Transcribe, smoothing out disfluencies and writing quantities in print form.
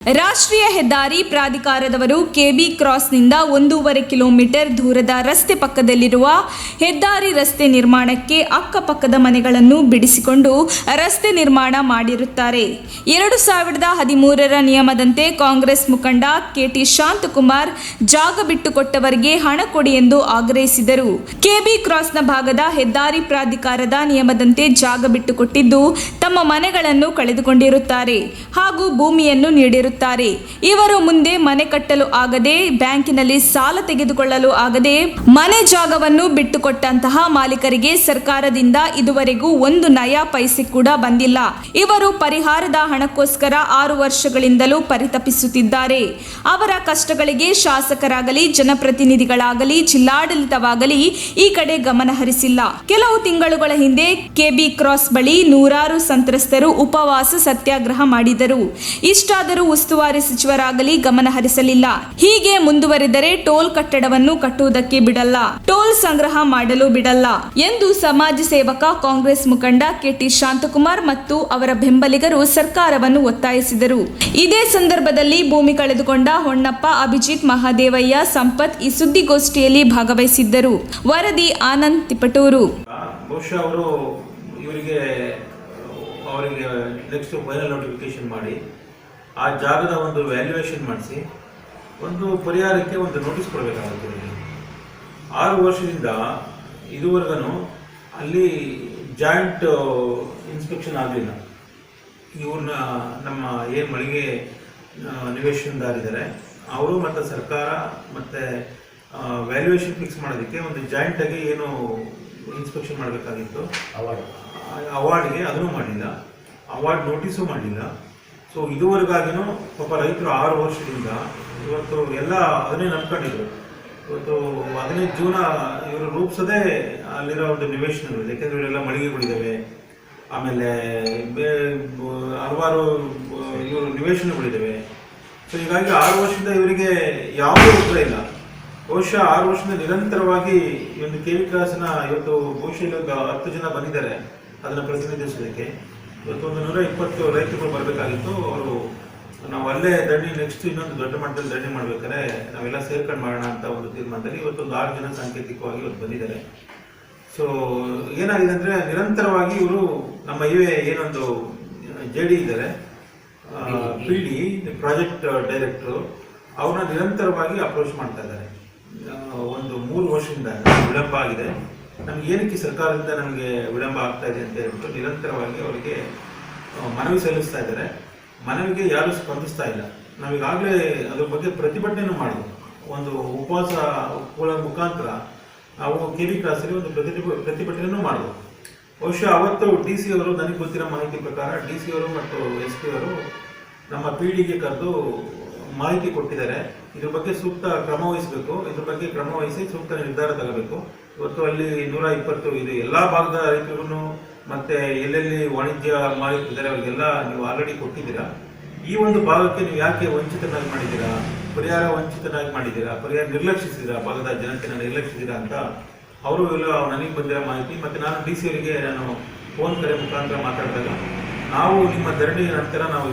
ರಾಷ್ಟ್ರೀಯ ಹೆದ್ದಾರಿ ಪ್ರಾಧಿಕಾರದವರು KB ಕ್ರಾಸ್ನಿಂದ 1.5 kilometre ದೂರದ ರಸ್ತೆ ಪಕ್ಕದಲ್ಲಿರುವ ಹೆದ್ದಾರಿ ರಸ್ತೆ ನಿರ್ಮಾಣಕ್ಕೆ ಅಕ್ಕಪಕ್ಕದ ಮನೆಗಳನ್ನು ಬಿಡಿಸಿಕೊಂಡು ರಸ್ತೆ ನಿರ್ಮಾಣ ಮಾಡಿರುತ್ತಾರೆ. 2013ರ ನಿಯಮದಂತೆ ಕಾಂಗ್ರೆಸ್ ಮುಖಂಡ ಕೆಟಿ ಶಾಂತಕುಮಾರ್ ಜಾಗ ಬಿಟ್ಟುಕೊಟ್ಟವರಿಗೆ ಹಣ ಕೊಡಿ ಎಂದು ಆಗ್ರಹಿಸಿದರು. ಕೆಬಿ ಕ್ರಾಸ್ನ ಭಾಗದ ಹೆದ್ದಾರಿ ಪ್ರಾಧಿಕಾರದ ನಿಯಮದಂತೆ ಜಾಗ ಬಿಟ್ಟುಕೊಟ್ಟಿದ್ದು ತಮ್ಮ ಮನೆಗಳನ್ನು ಕಳೆದುಕೊಂಡಿರುತ್ತಾರೆ ಹಾಗೂ ಭೂಮಿಯನ್ನು ನೀಡಿರುತ್ತಾರೆ. ಇವರು ಮುಂದೆ ಮನೆ ಕಟ್ಟಲು ಆಗದೆ ಬ್ಯಾಂಕಿನಲ್ಲಿ ಸಾಲ ತೆಗೆದುಕೊಳ್ಳಲು ಆಗದೆ ಮನೆ ಜಾಗವನ್ನು ಬಿಟ್ಟುಕೊಟ್ಟಂತಹ ಮಾಲೀಕರಿಗೆ ಸರ್ಕಾರದಿಂದ ಇದುವರೆಗೂ 1 ನಯಾ ಪೈಸೆ ಕೂಡ ಬಂದಿಲ್ಲ. ಇವರು ಪರಿಹಾರದ ಹಣಕ್ಕೋಸ್ಕರ 6 ವರ್ಷಗಳಿಂದಲೂ ಪರಿತಪಿಸುತ್ತಿದ್ದಾರೆ. ಅವರ ಕಷ್ಟಗಳಿಗೆ ಶಾಸಕರಾಗಲಿ ಜನಪ್ರತಿನಿಧಿಗಳಾಗಲಿ ಜಿಲ್ಲಾಡಳಿತವಾಗಲಿ ಈ ಕಡೆ ಗಮನ ಹರಿಸಿಲ್ಲ. ಕೆಲವು ತಿಂಗಳುಗಳ ಹಿಂದೆ ಕೆಬಿ ಕ್ರಾಸ್ ಬಳಿ ನೂರಾರು ಸಂತ್ರಸ್ತರು ಉಪವಾಸ ಸತ್ಯಾಗ್ರಹ ಮಾಡಿದರು. ಇಷ್ಟಾದರೂ ಉಸ್ತುವಾರಿ ಸಚಿವರಾಗಲಿ ಗಮನ ಹರಿಸಲಿಲ್ಲ. ಹೀಗೆ ಮುಂದುವರೆದರೆ ಟೋಲ್ ಕಟ್ಟಡವನ್ನು ಕಟ್ಟುವುದಕ್ಕೆ ಬಿಡಲ್ಲ, ಟೋಲ್ ಸಂಗ್ರಹ ಮಾಡಲು ಬಿಡಲ್ಲ ಎಂದು ಸಮಾಜ ಸೇವಕ ಕಾಂಗ್ರೆಸ್ ಮುಖಂಡ ಕೆಟಿ ಶಾಂತಕುಮಾರ್ ಮತ್ತು ಅವರ ಬೆಂಬಲಿಗರು ಸರ್ಕಾರವನ್ನು ಒತ್ತಾಯಿಸಿದರು. ಇದೇ ಸಂದರ್ಭದಲ್ಲಿ ಭೂಮಿ ಕಳೆದುಕೊಂಡ ಹೊನ್ನಪ್ಪ, ಅಭಿಜಿತ್, ಮಹಾದೇವಯ್ಯ, ಸಂಪತ್ ಈ ಸುದ್ದಿಗೋಷ್ಠಿಯಲ್ಲಿ ಭಾಗವಹಿಸಿದ್ದರು. ವರದಿ ಆನಂದ್ ತಿಪಟೂರು. ಅವರಿಗೆ ನೆಕ್ಸ್ಟ್ ಫೈನಲ್ ನೋಟಿಫಿಕೇಶನ್ ಮಾಡಿ ಆ ಜಾಗದ ಒಂದು ವ್ಯಾಲ್ಯೂಯೇಷನ್ ಮಾಡಿಸಿ ಒಂದು ಪರಿಹಾರಕ್ಕೆ ಒಂದು ನೋಟಿಸ್ ಕೊಡಬೇಕಾಗುತ್ತೆ. 6 ವರ್ಷದಿಂದ ಇದುವರೆಗೂ ಅಲ್ಲಿ ಜಾಯಿಂಟ್ ಇನ್ಸ್ಪೆಕ್ಷನ್ ಆಗಲಿಲ್ಲ. ಇವ್ರನ್ನ ನಮ್ಮ ಏನು ಮಳಿಗೆ ನಿವೇಶನದಾರಿದ್ದಾರೆ ಅವರು ಮತ್ತು ಸರ್ಕಾರ ಮತ್ತು ವ್ಯಾಲ್ಯೂಯೇಷನ್ ಫಿಕ್ಸ್ ಮಾಡೋದಕ್ಕೆ ಒಂದು ಜಾಯಿಂಟಾಗಿ ಏನು ಇನ್ಸ್ಪೆಕ್ಷನ್ ಮಾಡಬೇಕಾಗಿತ್ತು ಅವಾರ್ಡ್ಗೆ ಅದನ್ನು ಮಾಡಿಲ್ಲ, ಅವಾರ್ಡ್ ನೋಟಿಸು ಮಾಡಲಿಲ್ಲ. ಸೊ ಇದುವರೆಗಾಗಿನೂ ಪಾಪ ರೈತರು 6 ವರ್ಷದಿಂದ ಇವತ್ತು ಎಲ್ಲ ಅದನ್ನೇ ನಂಬ್ಕೊಂಡಿದ್ರು. ಇವತ್ತು ಅದನ್ನೇ ಜೀವನ ಇವರು ರೂಪಿಸೋದೇ ಅಲ್ಲಿರೋ ಒಂದು ನಿವೇಶನಗಳು. ಯಾಕೆಂದರೆ ಇವರೆಲ್ಲ ಮಳಿಗೆಗಳಿದ್ದಾವೆ, ಆಮೇಲೆ ಹಲವಾರು ಇವರು ನಿವೇಶನಗಳಿದ್ದಾವೆ. ಸೊ ಹೀಗಾಗಿ 6 ವರ್ಷದಿಂದ ಇವರಿಗೆ ಯಾವುದೇ ಉತ್ತರ ಇಲ್ಲ. ಬಹುಶಃ 6 ವರ್ಷದಿಂದ ನಿರಂತರವಾಗಿ ಈ ಒಂದು ಕೆವಿ ಕ್ರಾಸ್ನ ಇವತ್ತು ಬಹುಶಃ 10 ಜನ ಬಂದಿದ್ದಾರೆ ಅದನ್ನು ಪ್ರತಿನಿಧಿಸೋದಕ್ಕೆ. ಇವತ್ತು ಒಂದು 120 ರೈತರುಗಳು ಬರಬೇಕಾಗಿತ್ತು. ಅವರು ನಾವು ಅಲ್ಲೇ ಧರಣಿ ನೆಕ್ಸ್ಟ್ ಇನ್ನೊಂದು ದೊಡ್ಡ ಮಟ್ಟದಲ್ಲಿ ಧರಣಿ ಮಾಡ್ಬೇಕಾದ್ರೆ ನಾವೆಲ್ಲ ಸೇರ್ಕೊಂಡು ಮಾಡೋಣ ಅಂತ ಒಂದು ತೀರ್ಮಾನದಲ್ಲಿ ಇವತ್ತೊಂದು 6 ಜನ ಸಾಂಕೇತಿಕವಾಗಿ ಇವತ್ತು ಬಂದಿದ್ದಾರೆ. ಸೊ ಏನಾಗಿದೆ ಅಂದರೆ ನಿರಂತರವಾಗಿ ಇವರು ನಮ್ಮ ಏನೊಂದು JD ಇದ್ದಾರೆ, PD ಪ್ರಾಜೆಕ್ಟ್ ಡೈರೆಕ್ಟ್ರು, ಅವ್ರನ್ನ ನಿರಂತರವಾಗಿ ಅಪ್ರೋಚ್ ಮಾಡ್ತಾ ಇದ್ದಾರೆ. ಒಂದು 3 ವರ್ಷದಿಂದ ವಿಳಂಬ ಆಗಿದೆ. ನಮ್ಗೆ ಏನಕ್ಕೆ ಸರ್ಕಾರದಿಂದ ನಮಗೆ ವಿಳಂಬ ಆಗ್ತಾ ಇದೆ ಅಂತ ಹೇಳ್ಬಿಟ್ಟು ನಿರಂತರವಾಗಿ ಅವರಿಗೆ ಮನವಿ ಸಲ್ಲಿಸ್ತಾ ಇದ್ದಾರೆ. ಮನವಿಗೆ ಯಾರೂ ಸ್ಪಂದಿಸ್ತಾ ಇಲ್ಲ. ನಾವೀಗಾಗಲೇ ಅದ್ರ ಬಗ್ಗೆ ಪ್ರತಿಭಟನೆಯೂ ಮಾಡಿದ್ವಿ. ಒಂದು ಉಪವಾಸ ಮುಖಾಂತರ ನಾವು ಕೆವಿ ಕ್ರಾಸಲ್ಲಿ ಒಂದು ಪ್ರತಿಭಟನೆಯೂ ಮಾಡಿದ್ವಿ. ಬಹುಶಃ ಅವತ್ತು DC ಅವರು, ನನಗೆ ಗೊತ್ತಿರೋ ಮಾಹಿತಿ ಪ್ರಕಾರ DC ಅವರು ಮತ್ತು SP ಅವರು ನಮ್ಮ PDಗೆ ಕರೆದು ಮಾಹಿತಿ ಕೊಟ್ಟಿದ್ದಾರೆ. ಇದ್ರ ಬಗ್ಗೆ ಸೂಕ್ತ ಕ್ರಮ ವಹಿಸಬೇಕು, ಇದ್ರ ಬಗ್ಗೆ ಕ್ರಮ ವಹಿಸಿ ಸೂಕ್ತ ನಿರ್ಧಾರ ತಗೋಬೇಕು. ಇವತ್ತು ಅಲ್ಲಿ 120 ಇದು ಎಲ್ಲ ಭಾಗದ ರೈತರು ಮತ್ತೆ ಎಲ್ಲೆಲ್ಲಿ ವಾಣಿಜ್ಯ ಮಾಲೀಕರಿದ್ದಾರೆ ಅವರಿಗೆಲ್ಲ ನೀವು ಆಲ್ರೆಡಿ ಕೊಟ್ಟಿದ್ದೀರಾ. ಈ ಒಂದು ಭಾಗಕ್ಕೆ ನೀವು ಯಾಕೆ ವಂಚಿತನಾಗಿ ಮಾಡಿದ್ದೀರಾ, ಪರಿಹಾರ ವಂಚಿತನಾಗಿ ಮಾಡಿದ್ದೀರಾ, ಪರಿಹಾರ ನಿರ್ಲಕ್ಷಿಸಿದ್ದೀರಾ, ಭಾಗದ ಜನತೆನ ನಿರ್ಲಕ್ಷಿಸಿದ್ದೀರಾ ಅಂತ ಅವರು ಎಲ್ಲ ನನಗೆ ಬಂದಿರೋ ಮಾಹಿತಿ. ಮತ್ತು ನಾನು DC ಅವರಿಗೆ ನಾನು ಫೋನ್ ಕರೆ ಮುಖಾಂತರ ಮಾತಾಡಿದಾಗ ನಾವು ನಿಮ್ಮ ಧರಣಿ ನಂತರ ನಾವು